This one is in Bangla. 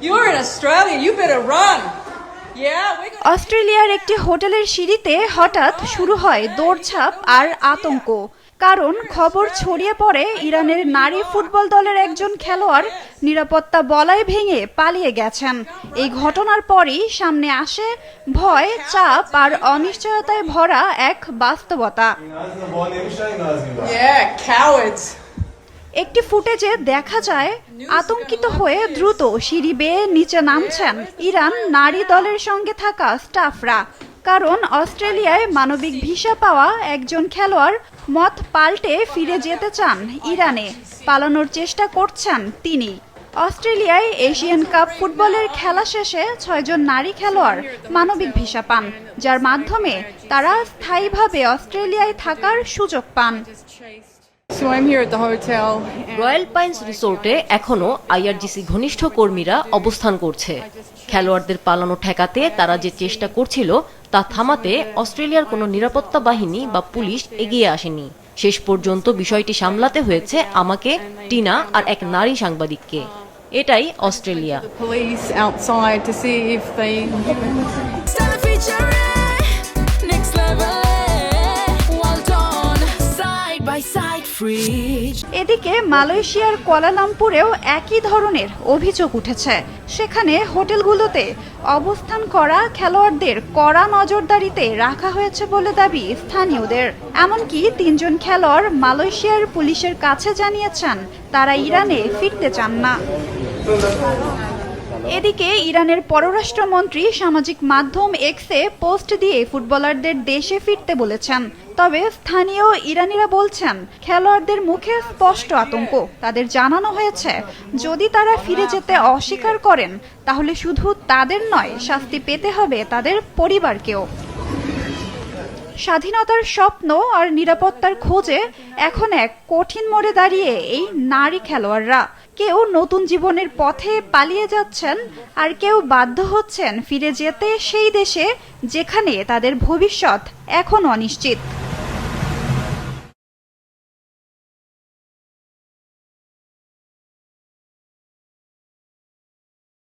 You're in Australia. You better run. অস্ট্রেলিয়ার একটি হোটেলের সিঁড়িতে হঠাৎ শুরু হয় দৌড়ঝাঁপ আর আতঙ্ক। কারণ খবর ছড়িয়ে পড়ে ইরানের নারী ফুটবল দলের একজন খেলোয়াড় নিরাপত্তা বলয় ভেঙে পালিয়ে গেছেন। এই ঘটনার পরই সামনে আসে ভয়, চাপ আর অনিশ্চয়তায় ভরা এক বাস্তবতা। একটি ফুটেজে দেখা যায় আতঙ্কিত হয়ে দ্রুত সিঁড়ি বেয়ে নিচে নামছেন ইরান নারী দলের সঙ্গে থাকা স্টাফরা। কারণ অস্ট্রেলিয়ায় মানবিক ভিসা পাওয়া একজন খেলোয়াড় মত পাল্টে ফিরে যেতে চান ইরানে। পালানোর চেষ্টা করছেন তিনি। অস্ট্রেলিয়ায় এশিয়ান কাপ ফুটবলের খেলা শেষে 6 জন নারী খেলোয়াড় মানবিক ভিসা পান, যার মাধ্যমে তারা স্থায়ীভাবে অস্ট্রেলিয়ায় থাকার সুযোগ পান। রয়্যাল পাইন্স রিসোর্টে এখনো আইআরজিসি ঘনিষ্ঠ কর্মীরা অবস্থান করছে। খেলোয়াড়দের পালানো ঠেকাতে তারা যে চেষ্টা করছিল তা থামাতে অস্ট্রেলিয়ার কোনো নিরাপত্তা বাহিনী বা পুলিশ এগিয়ে আসেনি। শেষ পর্যন্ত বিষয়টি সামলাতে হয়েছে আমাকে, টিনা আর এক নারী সাংবাদিককে। এটাই অস্ট্রেলিয়া। এদিকে মালয়েশিয়ার কুয়ালালামপুরেও একই ধরনের অভিযোগ উঠেছে। সেখানে হোটেলগুলোতে অবস্থান করা খেলোয়াড়দের কড়া নজরদারিতে রাখা হয়েছে বলে দাবি স্থানীয়দের। এমনকি 3 জন খেলোয়াড় মালয়েশিয়ার পুলিশের কাছে জানিয়েছেন তারা ইরানে ফিরতে চান না। এদিকে ইরানের পররাষ্ট্রমন্ত্রী সামাজিক মাধ্যম এক্সে পোস্ট দিয়ে ফুটবলারদের দেশে ফিরতে বলেছেন। তবে স্থানীয় ইরানিরা বলছেন খেলোয়াড়দের মুখে স্পষ্ট আতঙ্ক। তাদের জানানো হয়েছে যদি তারা ফিরে যেতে অস্বীকার করেন তাহলে শুধু তাদের নয়, শাস্তি পেতে হবে তাদের পরিবারকেও। স্বাধীনতার স্বপ্ন আর নিরাপত্তার খোঁজে এখন এক কঠিন মোড়ে দাঁড়িয়ে এই নারী খেলোয়াড়রা। কেউ নতুন জীবনের পথে পালিয়ে যাচ্ছেন, আর কেউ বাধ্য হচ্ছেন ফিরে যেতে সেই দেশে যেখানে তাদের ভবিষ্যৎ এখন অনিশ্চিত।